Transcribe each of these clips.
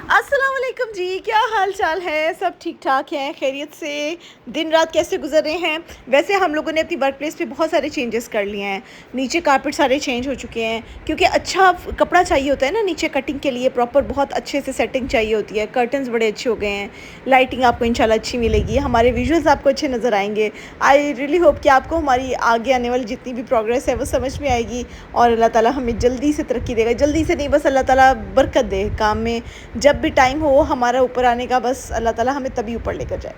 अस्सलाम वालेकुम जी, क्या हाल चाल है? सब ठीक ठाक हैं, खैरियत से? दिन रात कैसे गुजर रहे हैं? वैसे हम लोगों ने अपनी वर्क प्लेस पे बहुत सारे चेंजेस कर लिए हैं। नीचे कारपेट सारे चेंज हो चुके हैं क्योंकि अच्छा कपड़ा चाहिए होता है ना नीचे कटिंग के लिए, प्रॉपर बहुत अच्छे से सेटिंग चाहिए होती है। कर्टन्स बड़े अच्छे हो गए हैं, लाइटिंग आपको इंशाल्लाह अच्छी मिलेगी, हमारे विजुअल्स आपको अच्छे नज़र आएंगे। आई रियली होप कि आपको हमारी आगे आने वाली जितनी भी प्रोग्रेस है वो समझ में आएगी और अल्लाह ताला हमें जल्दी से तरक्की देगा। जल्दी से नहीं, बस अल्लाह ताला बरकत दे काम में। जब भी टाइम हो हमारा ऊपर आने का, बस अल्लाह ताला हमें तभी ऊपर लेकर जाए।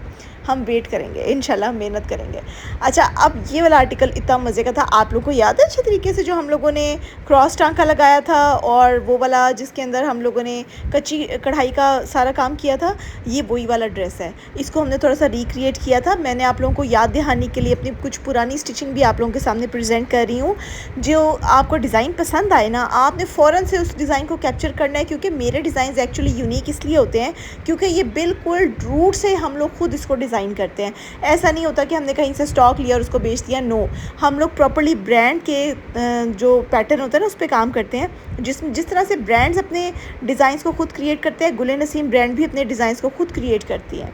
हम वेट करेंगे, इंशाल्लाह हम मेहनत करेंगे। अच्छा, अब ये वाला आर्टिकल इतना मज़े का था, आप लोगों को याद है अच्छे तरीके से जो हम लोगों ने क्रॉस टांका लगाया था और वो वाला जिसके अंदर हम लोगों ने कच्ची कढ़ाई का सारा काम किया था? ये वही वाला ड्रेस है। इसको हमने थोड़ा सा रिक्रिएट किया था। मैंने आप लोगों को याद दहानी के लिए अपनी कुछ पुरानी स्टिचिंग भी आप लोगों के सामने प्रेजेंट कर रही हूँ। जो आपको डिज़ाइन पसंद आए ना, आपने फ़ौरन से उस डिज़ाइन को कैप्चर करना है, क्योंकि मेरे डिज़ाइन एक्चुअली यूनिक इसलिए होते हैं क्योंकि ये बिल्कुल रूट से हम लोग खुद इसको डिज़ाइन करते हैं। ऐसा नहीं होता कि हमने कहीं से स्टॉक लिया और उसको बेच दिया, नो। हम लोग प्रॉपर्ली ब्रांड के जो पैटर्न होता है ना उस पर काम करते हैं। जिस तरह से ब्रांड्स अपने डिज़ाइंस को खुद क्रिएट करते हैं, गुल नसीम ब्रांड भी अपने डिज़ाइंस को खुद क्रिएट करती है।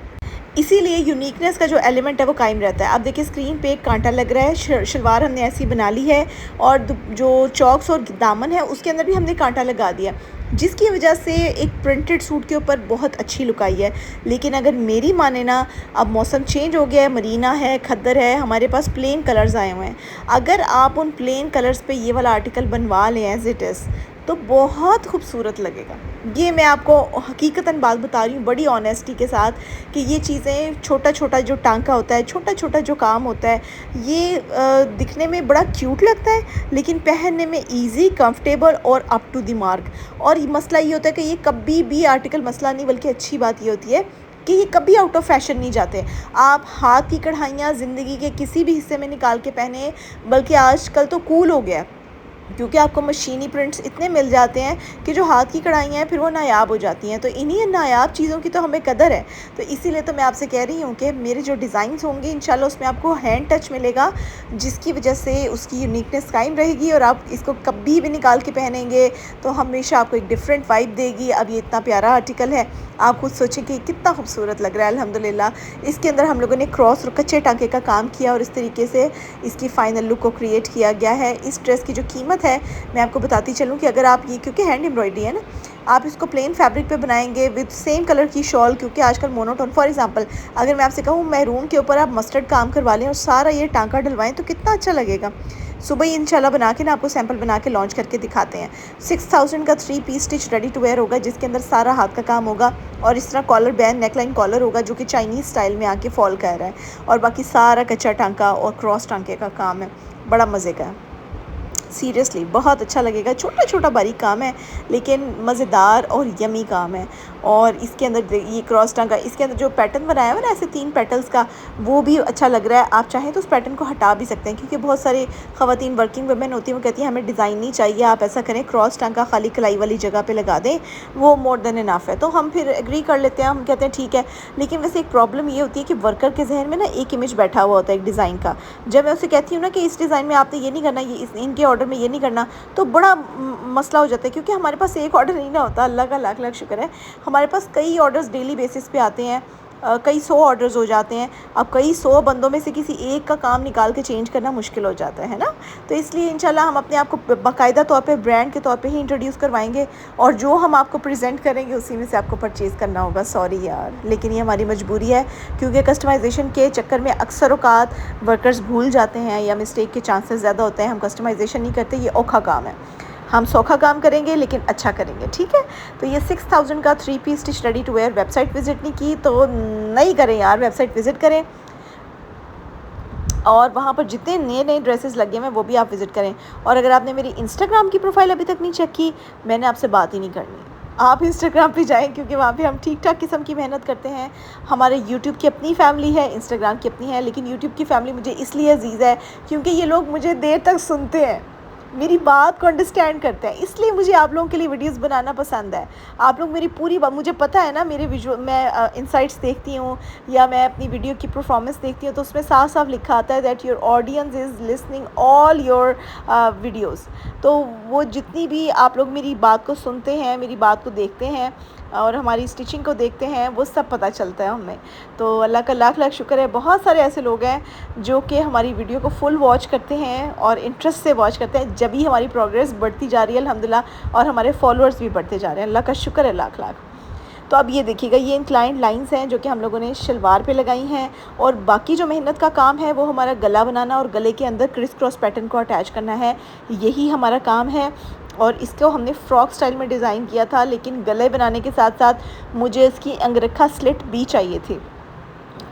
इसीलिए यूनिकनेस का जो एलिमेंट है वो कायम रहता है। अब देखिए स्क्रीन पे एक कांटा लग रहा है, शलवार हमने ऐसी बना ली है और जो चॉक्स और दामन है उसके अंदर भी हमने कांटा लगा दिया, जिसकी वजह से एक प्रिंटेड सूट के ऊपर बहुत अच्छी लुक आई है। लेकिन अगर मेरी माने ना, अब मौसम चेंज हो गया है, मरीना है, खद्दर है, हमारे पास प्लेन कलर्स आए हुए हैं। अगर आप उन प्लेन कलर्स पे ये वाला आर्टिकल बनवा लें एज इट इज़ तो बहुत खूबसूरत लगेगा। ये मैं आपको हकीकतन बात बता रही हूँ बड़ी ऑनेस्टी के साथ कि ये चीज़ें, छोटा छोटा जो टांका होता है, छोटा छोटा जो काम होता है, ये दिखने में बड़ा क्यूट लगता है लेकिन पहनने में इजी, कंफर्टेबल और अप टू द मार्क। और ये मसला ये होता है कि ये कभी भी आर्टिकल, मसला नहीं बल्कि अच्छी बात ये होती है कि ये कभी आउट ऑफ फैशन नहीं जाते। आप हाथ की कढ़ाइयाँ ज़िंदगी के किसी भी हिस्से में निकाल के पहने, बल्कि आजकल तो कूल हो गया है क्योंकि आपको मशीनी प्रिंट्स इतने मिल जाते हैं कि जो हाथ की कढ़ाइयाँ हैं फिर वो नायाब हो जाती हैं। तो इन्हीं नायाब चीज़ों की तो हमें कदर है। तो इसीलिए तो मैं आपसे कह रही हूँ कि मेरे जो डिज़ाइंस होंगे इंशाल्लाह उसमें आपको हैंड टच मिलेगा, जिसकी वजह से उसकी यूनिकनेस कायम रहेगी और आप इसको कभी भी निकाल के पहनेंगे तो हमेशा आपको एक डिफरेंट वाइब देगी। अब ये इतना प्यारा आर्टिकल है, आप खुद सोचें कि कितना खूबसूरत लग रहा है। अल्हम्दुलिल्लाह इसके अंदर हम लोगों ने क्रॉस और कच्चे टांके का काम किया और इस तरीके से इसकी फ़ाइनल लुक को क्रिएट किया गया है। इस ड्रेस की जो कीमत है मैं आपको बताती चलूँ कि अगर आप ये, क्योंकि हैंड एम्ब्रॉयडरी है ना, आप इसको प्लेन फैब्रिक पे बनाएंगे विद सेम कलर की शॉल, क्योंकि आजकल मोनोटोन, फॉर एग्जांपल अगर मैं आपसे कहूँ मैरून के ऊपर आप मस्टर्ड काम करवा लें और सारा ये टांका डलवाएं तो कितना अच्छा लगेगा। सुबह ही इंशाल्लाह बना के ना आपको सैंपल बना के लॉन्च करके दिखाते हैं। 6000 का 3 piece stitch ready to wear होगा, जिसके अंदर सारा हाथ का काम होगा और इस तरह कॉलर बैन नेकलाइन कॉलर होगा जो कि चाइनीज़ स्टाइल में आके फॉल कर रहा है, और बाकी सारा कच्चा टांका और क्रॉस टांके का काम है। बड़ा मज़े का है, सीरियसली बहुत अच्छा लगेगा। छोटा छोटा बारीक काम है लेकिन मज़ेदार और यमी काम है। और इसके अंदर ये क्रॉस टांका, इसके अंदर जो पैटर्न बनाया हुआ ना ऐसे 3 पेटल्स का, वो भी अच्छा लग रहा है। आप चाहें तो उस पैटर्न को हटा भी सकते हैं, क्योंकि बहुत सारे ख़वातीन वर्किंग वुमेन होती हैं, वो कहती हैं हमें डिज़ाइन नहीं चाहिए, आप ऐसा करें क्रॉस टांका खाली कलाई वाली जगह पे लगा दें, वो मोर देन इनफ है। तो हम फिर एग्री कर लेते हैं, हम कहते हैं ठीक है। लेकिन वैसे एक प्रॉब्लम ये होती है कि वर्कर के जहन में ना एक इमेज बैठा हुआ होता है एक डिज़ाइन का। जब मैं उसे कहती हूँ ना कि इस डिज़ाइन में आपने ये नहीं करना, ये इनके ऑर्डर में ये नहीं करना, तो बड़ा मसला हो जाता है। क्योंकि हमारे पास एक ऑर्डर नहीं ना होता, अल्लाह का लाख लाख शुक्र है, हमारे पास कई ऑर्डर्स डेली बेसिस पे आते हैं, कई 100 ऑर्डर्स हो जाते हैं। अब कई 100 बंदों में से किसी एक का काम निकाल के चेंज करना मुश्किल हो जाता है ना। तो इसलिए इंशाल्लाह हम अपने आप को बाकायदा तौर पे ब्रांड के तौर पे ही इंट्रोड्यूस करवाएंगे और जो हम आपको प्रेजेंट करेंगे उसी में से आपको परचेज़ करना होगा। सॉरी यार, लेकिन ये हमारी मजबूरी है, क्योंकि कस्टमाइजेशन के चक्कर में अक्सर औकात वर्कर्स भूल जाते हैं या मिस्टेक के चांसेस ज़्यादा होते हैं। हम कस्टमाइजेशन नहीं करते, ये औखा काम है। हम सौखा काम करेंगे लेकिन अच्छा करेंगे, ठीक है। तो ये 6000 का 3 piece stitch ready to wear, website visit नहीं की तो नहीं करें यार, वेबसाइट विज़िट करें और वहाँ पर जितने नए नए ड्रेसेस लगे हैं वो भी आप विज़िट करें। और अगर आपने मेरी इंस्टाग्राम की प्रोफाइल अभी तक नहीं चेक की, मैंने आपसे बात ही नहीं करनी, आप इंस्टाग्राम पे जाएं, क्योंकि वहाँ पे हम ठीक ठाक किस्म की मेहनत करते हैं। हमारे यूट्यूब की अपनी फैमिली है, इंस्टाग्राम की अपनी है, लेकिन यूट्यूब की फैमिली मुझे इसलिए अजीज़ है क्योंकि ये लोग मुझे देर तक सुनते हैं, मेरी बात को अंडरस्टैंड करते हैं, इसलिए मुझे आप लोगों के लिए वीडियोस बनाना पसंद है। आप लोग मेरी पूरी बात, मुझे पता है ना, मेरे विजुअल, मैं इनसाइट्स देखती हूँ या मैं अपनी वीडियो की परफॉर्मेंस देखती हूँ तो उसमें साफ साफ लिखा आता है that your audience is listening all your videos. तो वो जितनी भी आप लोग मेरी बात को सुनते हैं, मेरी बात को देखते हैं, और हमारी स्टिचिंग को देखते हैं, वो सब पता चलता है हमें। तो अल्लाह का लाख लाख शुक्र है, बहुत सारे ऐसे लोग हैं जो कि हमारी वीडियो को फुल वॉच करते हैं और इंटरेस्ट से वॉच करते हैं, जब ही हमारी प्रोग्रेस बढ़ती जा रही है अल्हम्दुलिल्लाह, और हमारे फॉलोअर्स भी बढ़ते जा रहे हैं। अल्लाह का शुक्र है लाख लाख। तो अब ये देखिएगा, ये इंक्लाइंड लाइंस हैं जो कि हम लोगों ने शलवार पे लगाई हैं, और बाकी जो मेहनत का काम है वो हमारा गला बनाना और गले के अंदर क्रिस क्रॉस पैटर्न को अटैच करना है, यही हमारा काम है। और इसको हमने फ़्रॉक स्टाइल में डिज़ाइन किया था, लेकिन गले बनाने के साथ साथ मुझे इसकी अंगरखा स्लिट भी चाहिए थी।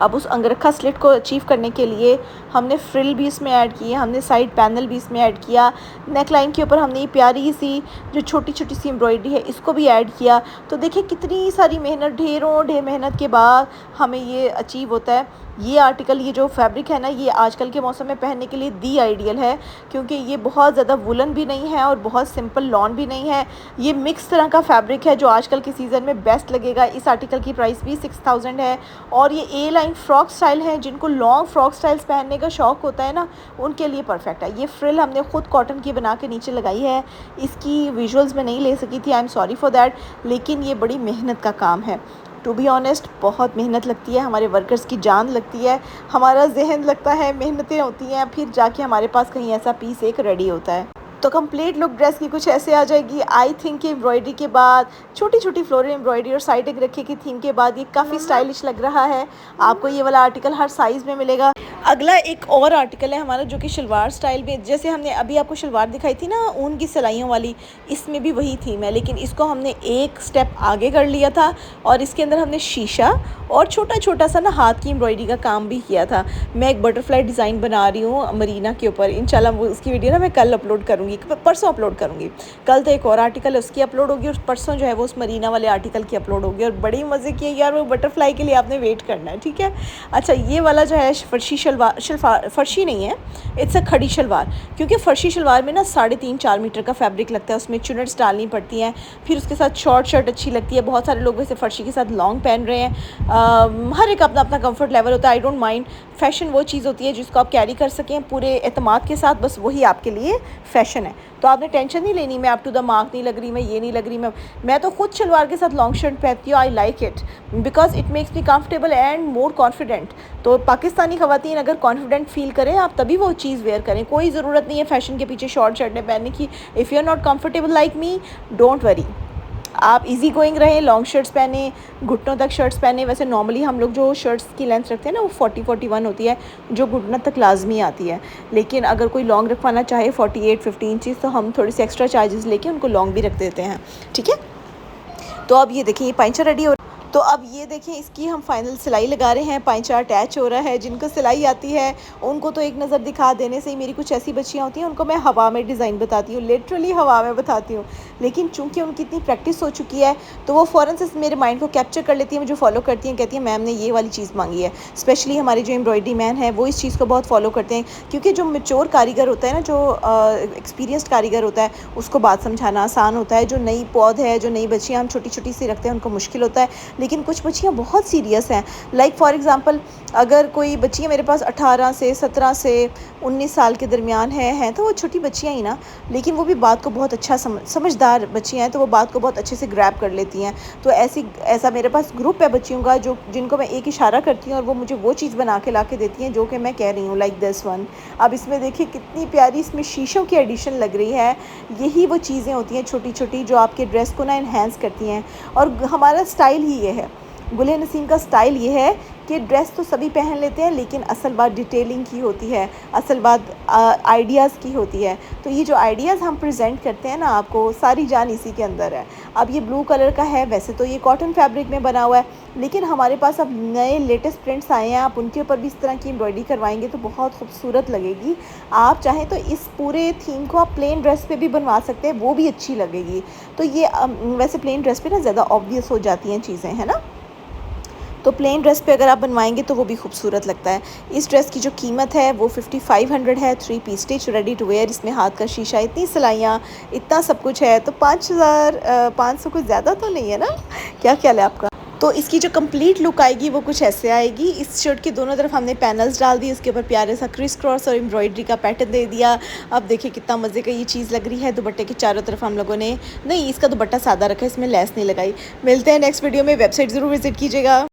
अब उस अंगरखा स्लिट को अचीव करने के लिए हमने फ्रिल भी इसमें ऐड किए, हमने साइड पैनल भी इसमें ऐड किया, नेक लाइन के ऊपर हमने ये प्यारी सी जो छोटी छोटी सी एम्ब्रॉयडरी है इसको भी ऐड किया। तो देखिए कितनी सारी मेहनत, ढेर मेहनत के बाद हमें ये अचीव होता है। ये आर्टिकल, ये जो फैब्रिक है ना, ये आजकल के मौसम में पहनने के लिए दी आइडियल है, क्योंकि ये बहुत ज़्यादा वुलन भी नहीं है और बहुत सिंपल लॉन भी नहीं है। ये मिक्स तरह का फैब्रिक है जो आजकल के सीज़न में बेस्ट लगेगा। इस आर्टिकल की प्राइस भी 6000 है, और ये ए लाइन फ्रॉक स्टाइल है, जिनको लॉन्ग फ्रॉक स्टाइल्स पहनने का शौक़ होता है ना, उनके लिए परफेक्ट है। ये फ्रिल हमने ख़ुद कॉटन की बना के नीचे लगाई है, इसकी विजुअल्स में नहीं ले सकी थी, I am sorry for that, लेकिन ये बड़ी मेहनत का काम है। टू बी ऑनेस्ट, बहुत मेहनत लगती है, हमारे वर्कर्स की जान लगती है, हमारा जहन लगता है, मेहनतें होती हैं, फिर जाके हमारे पास कहीं ऐसा पीस एक रेडी होता है। तो कंप्लीट लुक ड्रेस की कुछ ऐसे आ जाएगी। आई थिंक एम्ब्रॉयडरी के बाद, छोटी छोटी फ्लोरल एम्ब्रॉयडरी और साइड एक रखे की थीम के बाद ये काफ़ी स्टाइलिश लग रहा है। आपको ये वाला आर्टिकल हर साइज़ में मिलेगा। अगला एक और आर्टिकल है हमारा जो कि शलवार स्टाइल में, जैसे हमने अभी आपको शलवार दिखाई थी ना ऊन की सिलाइयों वाली, इसमें भी वही थीम है, लेकिन इसको हमने एक स्टेप आगे कर लिया था और इसके अंदर हमने शीशा और छोटा छोटा सा ना हाथ की एम्ब्रॉयडरी का काम भी किया था। मैं एक बटरफ्लाई डिज़ाइन बना रही हूँ मरीना के ऊपर, इंशाल्लाह वो उसकी वीडियो ना मैं कल अपलोड करूँगी, परसों अपलोड करूँगी। कल तो एक और आर्टिकल है उसकी अपलोड होगी, और परसों जो है वो उस मरीना वाले आर्टिकल की अपलोड होगी। और बड़ी मज़े की है यार, वो बटरफ्लाई के लिए आपने वेट करना है, ठीक है। अच्छा, ये वाला जो है फर्शी शलवार फर्शी नहीं है, इट्स अ खड़ी शलवार, क्योंकि फ़र्शी शलवार में ना 3.5-4 मीटर का फैब्रिक लगता है, उसमें चुनट्स डालनी पड़ती हैं, फिर उसके साथ शॉर्ट शर्ट अच्छी लगती है। बहुत सारे लोग वैसे फ़र्शी के साथ लॉन्ग पहन रहे हैं, हर एक अपना अपना कंफर्ट लेवल होता है। आई डोंट माइंड, फ़ैशन वो चीज़ होती है जिसको आप कैरी कर सकें पूरे एतमाद के साथ, बस वही आपके लिए फ़ैशन है। तो आपने टेंशन नहीं लेनी, मैं अप टू द मार्क नहीं लग रही, मैं ये नहीं लग रही। मैं तो खुद शलवार के साथ लॉन्ग शर्ट पहनती हूँ, I like it because it makes me comfortable and more confident. तो पाकिस्तानी ख़वातीन अगर कॉन्फिडेंट फील करें आप, तभी वो चीज़ वेयर करें। कोई ज़रूरत नहीं है फ़ैशन के पीछे शॉर्ट शर्टें पहनने की। If you are not comfortable like me, don't worry, आप इजी गोइंग रहें, लॉन्ग शर्ट्स पहने, घुटनों तक शर्ट्स पहने। वैसे नॉर्मली हम लोग जो शर्ट्स की लेंथ रखते हैं ना वो 40-41 होती है, जो घुटनों तक लाजमी आती है। लेकिन अगर कोई लॉन्ग रखवाना चाहे 48-50 इंचज़, तो हम थोड़ी सी एक्स्ट्रा चार्जेस लेके उनको लॉन्ग भी रख देते हैं, ठीक है। तो अब ये देखिए, ये पाइंचा रेडी हो। तो अब ये देखें, इसकी हम फाइनल सिलाई लगा रहे हैं, पाइंचा अटैच हो रहा है। जिनको सिलाई आती है उनको तो एक नज़र दिखा देने से ही, मेरी कुछ ऐसी बच्चियाँ होती हैं उनको मैं हवा में डिज़ाइन बताती हूँ, लिटरली हवा में बताती हूँ, लेकिन चूंकि उनकी इतनी प्रैक्टिस हो चुकी है तो वो फ़ौरन से मेरे माइंड को कैप्चर कर लेती है, मुझे फॉलो करती हैं, कहती हैं मैम ने ये वाली चीज़ मांगी है। स्पेशली हमारे जो एम्ब्रॉयडरी मैन है वो इस चीज़ को बहुत फॉलो करते हैं, क्योंकि जो मैच्योर कारीगर होता है ना, जो एक्सपीरियंस्ड कारीगर होता है, उसको बात समझाना आसान होता है। जो नई पौध है, जो नई बच्चियाँ हम छोटी छोटी सी रखते हैं, उनको मुश्किल होता है। लेकिन कुछ बच्चियाँ बहुत सीरियस हैं, लाइक फॉर एग्ज़ाम्पल अगर कोई बच्चियाँ मेरे पास 18 से 17 से 19 साल के दरमियान हैं तो वो छोटी बच्चियाँ ही ना, लेकिन वो भी बात को बहुत अच्छा समझदार बच्चियाँ हैं, तो वो बात को बहुत अच्छे से ग्रैब कर लेती हैं। तो ऐसा मेरे पास ग्रुप है बच्चियों का जिनको मैं एक इशारा करती हूँ और वो मुझे वो चीज़ बना के ला के देती हैं जो कि मैं कह रही हूँ, लाइक दिस वन। अब इसमें देखिए कितनी प्यारी इसमें शीशों की एडिशन लग रही है। यही वो चीज़ें होती हैं छोटी छोटी जो आपके ड्रेस को ना इन्हेंस करती हैं, और हमारा स्टाइल ही ये है, गुल नसीम का स्टाइल ये है कि ड्रेस तो सभी पहन लेते हैं, लेकिन असल बात डिटेलिंग की होती है, असल बात आइडियाज़ की होती है। तो ये जो आइडियाज़ हम प्रेजेंट करते हैं ना, आपको सारी जान इसी के अंदर है। अब ये ब्लू कलर का है, वैसे तो ये कॉटन फैब्रिक में बना हुआ है, लेकिन हमारे पास अब नए लेटेस्ट प्रिंट्स आए हैं, आप उनके ऊपर भी इस तरह की एम्ब्रॉयडरी करवाएंगे तो बहुत खूबसूरत लगेगी। आप चाहें तो इस पूरे थीम को आप प्लेन ड्रेस पे भी बनवा सकते हैं, वो भी अच्छी लगेगी। तो ये वैसे प्लेन ड्रेस पे ना ज़्यादा ऑब्वियस हो जाती हैं चीज़ें, है ना। तो प्लेन ड्रेस पे अगर आप बनवाएंगे तो वो भी खूबसूरत लगता है। इस ड्रेस की जो कीमत है वो 5500 है, 3 piece stitch ready to wear. इसमें हाथ का शीशा, इतनी सिलाइयाँ, इतना सब कुछ है, तो 5500 कुछ ज़्यादा तो नहीं है ना, क्या ख्याल है आपका? तो इसकी जो कंप्लीट लुक आएगी वो कुछ ऐसे आएगी। इस शर्ट के दोनों तरफ हमने पैनल्स डाल दिए, उसके ऊपर प्यारे सा क्रिस क्रॉस और एम्ब्रॉयडरी का पैटर्न दे दिया। अब देखिए कितना मज़े का ये चीज़ लग रही है। दुपट्टे के चारों तरफ हम लोगों ने नहीं, इसका दुपट्टा सादा रखा है, इसमें लेस नहीं लगाई। मिलते हैं नेक्स्ट वीडियो में, वेबसाइट ज़रूर विजिट कीजिएगा।